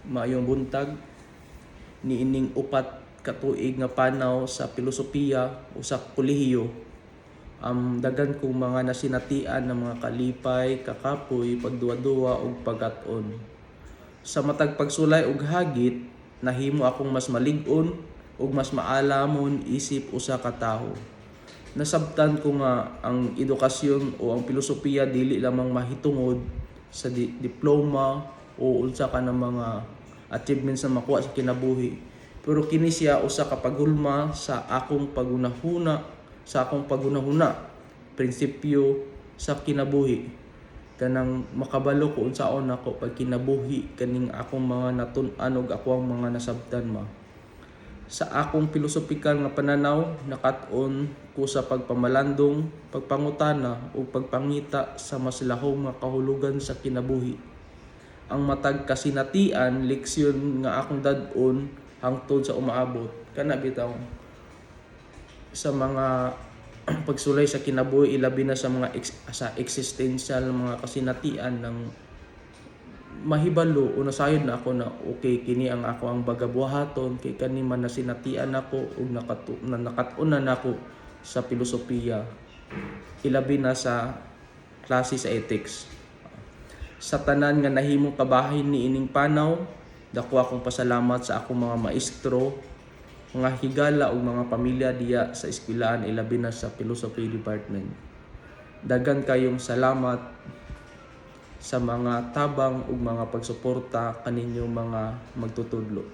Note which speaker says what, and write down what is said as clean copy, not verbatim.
Speaker 1: Maayong buntag niining upat ka tuig nga panaw sa pilosopiya o sa kolehiyo. Daghan kong mga nasinatian ng mga kalipay, kakapoy, pagduwa-duwa ug pagat-on. Sa matag pagsulay og hagit, nahimo akong mas malig-on ug mas maalamon isip usa ka tawo. Nasabtan ko nga ang edukasyon o ang pilosopiya dili lamang mahitungod sa diploma o unsa ka ng mga achievements na makuha sa kinabuhi, pero kini siya usa ka paghulma sa akong pagunahuna prinsipyo sa kinabuhi, kanang makabalo ko unsaon ako pag kinabuhi kaning akong mga natun-an ug akong mga nasabtan ma. Sa akong pilosopikal nga pananaw, nakat-on ko sa pagpamalandong, pagpangutana o pagpangita sa masilahong nga kahulugan sa kinabuhi. Ang matag kasinatian, leksyon nga akong dad-on hangtod sa umaabot. Kana bitaw sa mga pagsulay sa kinabuhi, ilabi na sa mga sa existential mga kasinatian ng mahibalo o nasayod na ako na okay kini ang ako ang bagabuhaton kay kani man nasinatian ako ug nakat-unan ako sa pilosopiya, ilabi na sa klase sa ethics. Sa tanan nga nahimong kabahin niining panaw, dako akong pasalamat sa akong mga maestro, mga higala ug mga pamilya diya sa eskwelahan, ilabi na sa philosophy department. Daghan kayong salamat sa mga tabang ug mga pagsuporta kaninyong mga magtutudlo.